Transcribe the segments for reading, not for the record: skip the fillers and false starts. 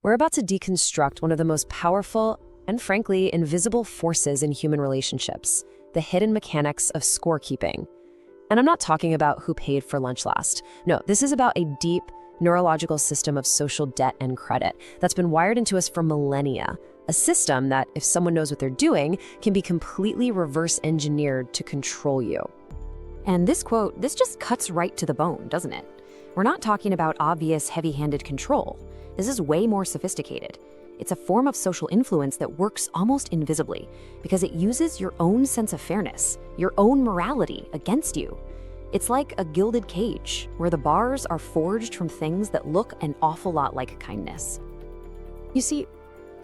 We're about to deconstruct one of the most powerful and, frankly, invisible forces in human relationships, the hidden mechanics of scorekeeping. And I'm not talking about who paid for lunch last. No, this is about a deep neurological system of social debt and credit that's been wired into us for millennia. A system that, if someone knows what they're doing, can be completely reverse engineered to control you. And this quote, this just cuts right to the bone, doesn't it? We're not talking about obvious, heavy-handed control. This is way more sophisticated. It's a form of social influence that works almost invisibly because it uses your own sense of fairness, your own morality against you. It's like a gilded cage where the bars are forged from things that look an awful lot like kindness. You see,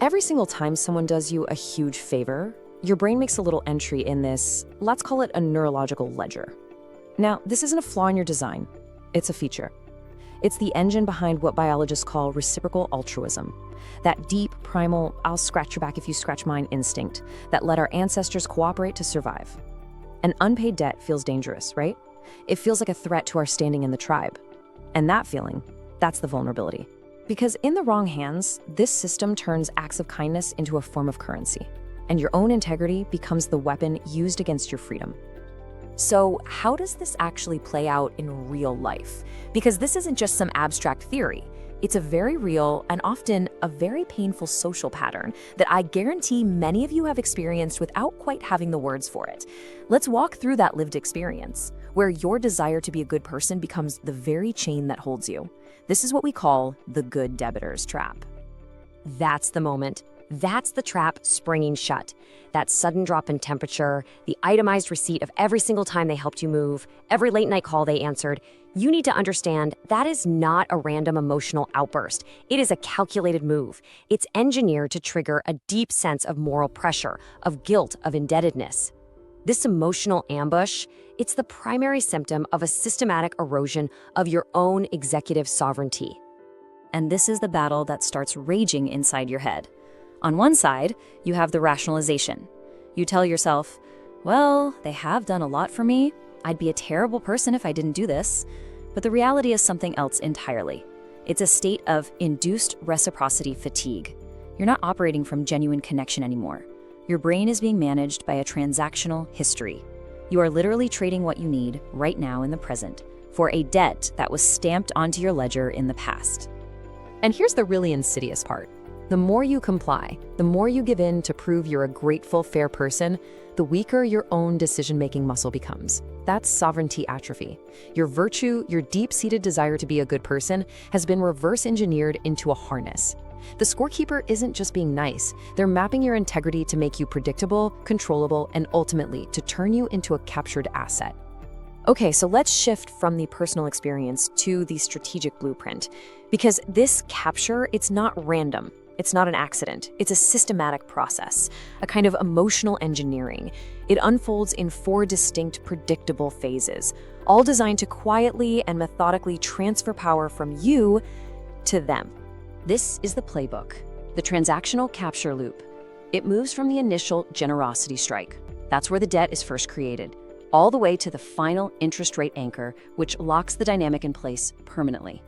every single time someone does you a huge favor, your brain makes a little entry in this, let's call it a neurological ledger. Now, this isn't a flaw in your design. It's a feature. It's the engine behind what biologists call reciprocal altruism. That deep, primal, I'll scratch your back if you scratch mine instinct that let our ancestors cooperate to survive. An unpaid debt feels dangerous, right? It feels like a threat to our standing in the tribe. And that feeling, that's the vulnerability. Because in the wrong hands, this system turns acts of kindness into a form of currency, and your own integrity becomes the weapon used against your freedom. So how does this actually play out in real life? Because this isn't just some abstract theory. It's a very real and often a very painful social pattern that I guarantee many of you have experienced without quite having the words for it. Let's walk through that lived experience, where your desire to be a good person becomes the very chain that holds you. This is what we call the good debitor's trap. That's the moment. That's the trap springing shut. That sudden drop in temperature, the itemized receipt of every single time they helped you move, every late night call they answered. You need to understand that is not a random emotional outburst. It is a calculated move. It's engineered to trigger a deep sense of moral pressure, of guilt, of indebtedness. This emotional ambush, it's the primary symptom of a systematic erosion of your own executive sovereignty. And this is the battle that starts raging inside your head. On one side, you have the rationalization. You tell yourself, well, they have done a lot for me. I'd be a terrible person if I didn't do this. But the reality is something else entirely. It's a state of induced reciprocity fatigue. You're not operating from genuine connection anymore. Your brain is being managed by a transactional history. You are literally trading what you need right now in the present for a debt that was stamped onto your ledger in the past. And here's the really insidious part. The more you comply, the more you give in to prove you're a grateful, fair person, the weaker your own decision-making muscle becomes. That's sovereignty atrophy. Your virtue, your deep-seated desire to be a good person, has been reverse engineered into a harness. The scorekeeper isn't just being nice. They're mapping your integrity to make you predictable, controllable, and ultimately to turn you into a captured asset. Okay, so let's shift from the personal experience to the strategic blueprint. Because this capture, it's not random. It's not an accident. It's a systematic process, a kind of emotional engineering. It unfolds in 4 distinct, predictable phases, all designed to quietly and methodically transfer power from you to them. This is the playbook, the transactional capture loop. It moves from the initial generosity strike. That's where the debt is first created, all the way to the final interest rate anchor, which locks the dynamic in place permanently.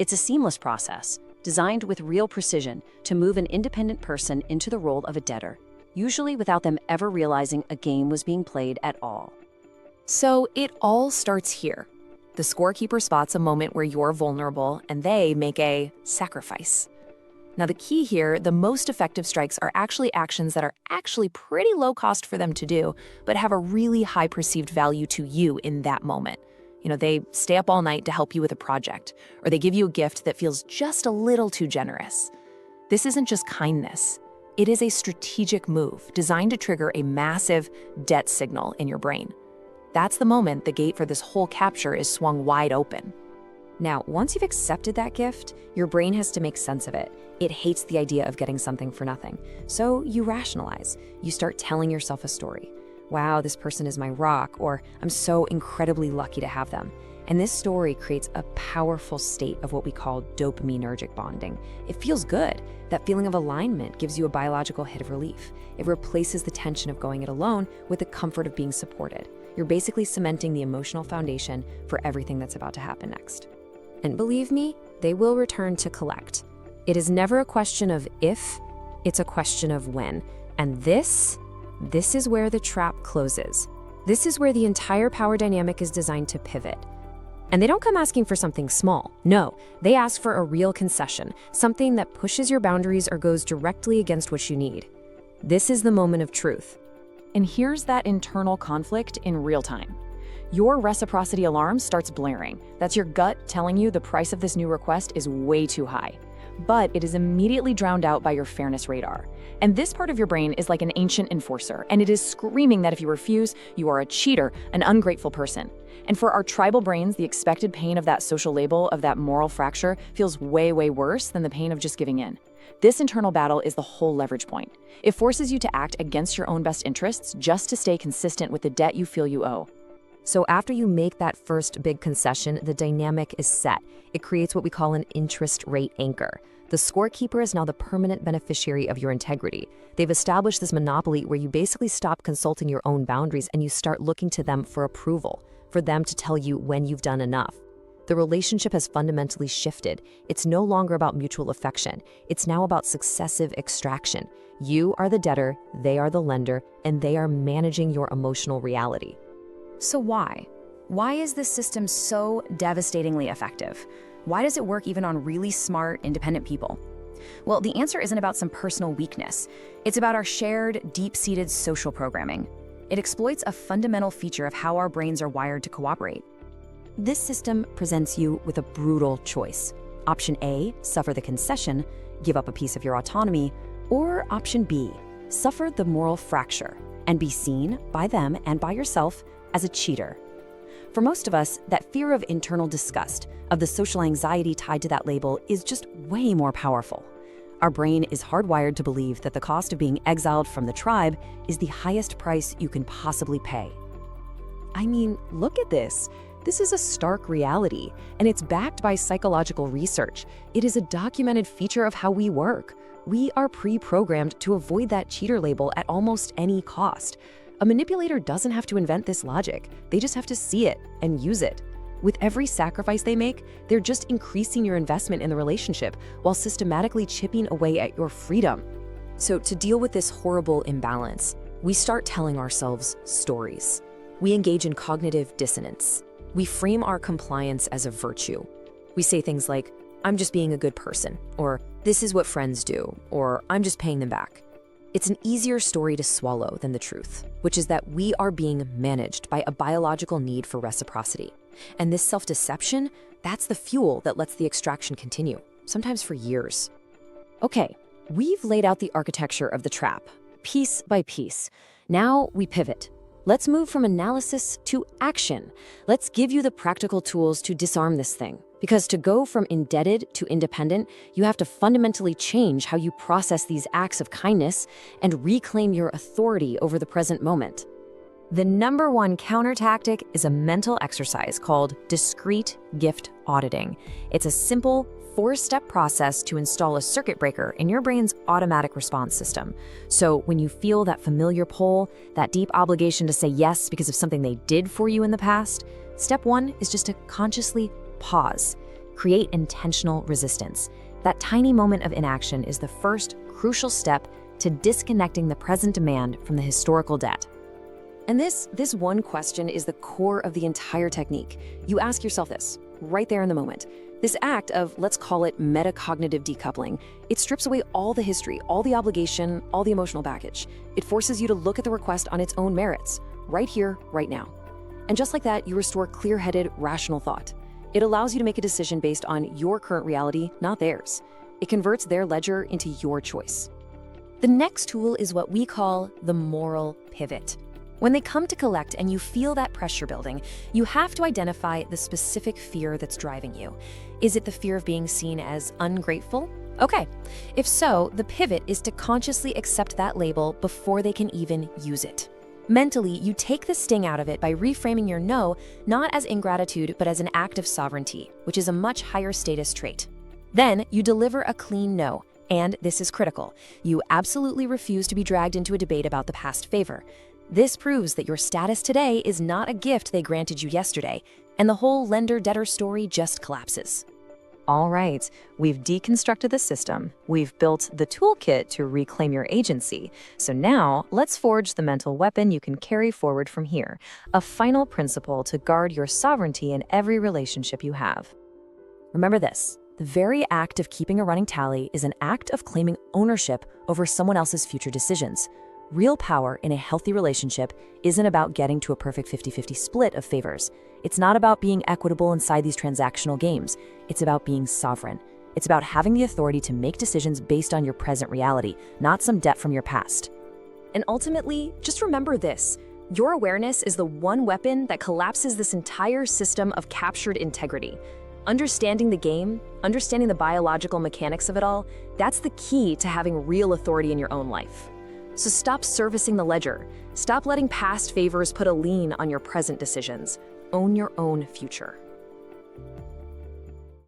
It's a seamless process, designed with real precision to move an independent person into the role of a debtor, usually without them ever realizing a game was being played at all. So it all starts here. The scorekeeper spots a moment where you're vulnerable and they make a sacrifice. Now the key here, the most effective strikes are actually actions that are actually pretty low cost for them to do, but have a really high perceived value to you in that moment. They stay up all night to help you with a project, or they give you a gift that feels just a little too generous. This isn't just kindness. It is a strategic move designed to trigger a massive debt signal in your brain. That's the moment the gate for this whole capture is swung wide open. Now, once you've accepted that gift, your brain has to make sense of it. It hates the idea of getting something for nothing. So you rationalize. You start telling yourself a story. Wow, this person is my rock, or I'm so incredibly lucky to have them. And this story creates a powerful state of what we call dopaminergic bonding. It feels good. That feeling of alignment gives you a biological hit of relief. It replaces the tension of going it alone with the comfort of being supported. You're basically cementing the emotional foundation for everything that's about to happen next. And believe me, they will return to collect. It is never a question of if, it's a question of when. And this is where the trap closes. This is where the entire power dynamic is designed to pivot. And they don't come asking for something small. No, they ask for a real concession, something that pushes your boundaries or goes directly against what you need. This is the moment of truth. And here's that internal conflict in real time. Your reciprocity alarm starts blaring. That's your gut telling you the price of this new request is way too high. But it is immediately drowned out by your fairness radar. And this part of your brain is like an ancient enforcer, and it is screaming that if you refuse, you are a cheater, an ungrateful person. And for our tribal brains, the expected pain of that social label, of that moral fracture, feels way, way worse than the pain of just giving in. This internal battle is the whole leverage point. It forces you to act against your own best interests just to stay consistent with the debt you feel you owe. So after you make that first big concession, the dynamic is set. It creates what we call an interest rate anchor. The scorekeeper is now the permanent beneficiary of your integrity. They've established this monopoly where you basically stop consulting your own boundaries and you start looking to them for approval, for them to tell you when you've done enough. The relationship has fundamentally shifted. It's no longer about mutual affection. It's now about successive extraction. You are the debtor, they are the lender, and they are managing your emotional reality. So why? Why is this system so devastatingly effective? Why does it work even on really smart, independent people? Well, the answer isn't about some personal weakness. It's about our shared, deep-seated social programming. It exploits a fundamental feature of how our brains are wired to cooperate. This system presents you with a brutal choice. Option A, suffer the concession, give up a piece of your autonomy, or option B, suffer the moral fracture and be seen by them and by yourself as a cheater. For most of us, that fear of internal disgust, of the social anxiety tied to that label, is just way more powerful. Our brain is hardwired to believe that the cost of being exiled from the tribe is the highest price you can possibly pay. I mean, look at this. This is a stark reality, and it's backed by psychological research. It is a documented feature of how we work. We are pre-programmed to avoid that cheater label at almost any cost. A manipulator doesn't have to invent this logic. They just have to see it and use it. With every sacrifice they make, they're just increasing your investment in the relationship while systematically chipping away at your freedom. So to deal with this horrible imbalance, we start telling ourselves stories. We engage in cognitive dissonance. We frame our compliance as a virtue. We say things like, I'm just being a good person, or this is what friends do, or I'm just paying them back. It's an easier story to swallow than the truth, which is that we are being managed by a biological need for reciprocity. And this self-deception, that's the fuel that lets the extraction continue, sometimes for years. Okay, we've laid out the architecture of the trap, piece by piece. Now we pivot. Let's move from analysis to action. Let's give you the practical tools to disarm this thing. Because to go from indebted to independent, you have to fundamentally change how you process these acts of kindness and reclaim your authority over the present moment. The number one counter tactic is a mental exercise called Discrete gift auditing. It's a simple, 4-step process to install a circuit breaker in your brain's automatic response system. So when you feel that familiar pull, that deep obligation to say yes because of something they did for you in the past, step 1 is just to consciously pause. Create intentional resistance. That tiny moment of inaction is the first crucial step to disconnecting the present demand from the historical debt. And this one question is the core of the entire technique. You ask yourself this, right there in the moment. This act of, let's call it metacognitive decoupling, it strips away all the history, all the obligation, all the emotional baggage. It forces you to look at the request on its own merits, right here, right now. And just like that, you restore clear-headed, rational thought. It allows you to make a decision based on your current reality, not theirs. It converts their ledger into your choice. The next tool is what we call the moral pivot. When they come to collect and you feel that pressure building, you have to identify the specific fear that's driving you. Is it the fear of being seen as ungrateful? Okay. If so, the pivot is to consciously accept that label before they can even use it. Mentally, you take the sting out of it by reframing your no not as ingratitude, but as an act of sovereignty, which is a much higher status trait. Then you deliver a clean no, and this is critical. You absolutely refuse to be dragged into a debate about the past favor. This proves that your status today is not a gift they granted you yesterday, and the whole lender-debtor story just collapses. All right, we've deconstructed the system, we've built the toolkit to reclaim your agency. So now, let's forge the mental weapon you can carry forward from here, a final principle to guard your sovereignty in every relationship you have. Remember this, the very act of keeping a running tally is an act of claiming ownership over someone else's future decisions. Real power in a healthy relationship isn't about getting to a perfect 50-50 split of favors. It's not about being equitable inside these transactional games. It's about being sovereign. It's about having the authority to make decisions based on your present reality, not some debt from your past. And ultimately, just remember this. Your awareness is the one weapon that collapses this entire system of captured integrity. Understanding the game, understanding the biological mechanics of it all, that's the key to having real authority in your own life. So stop servicing the ledger. Stop letting past favors put a lien on your present decisions. Own your own future.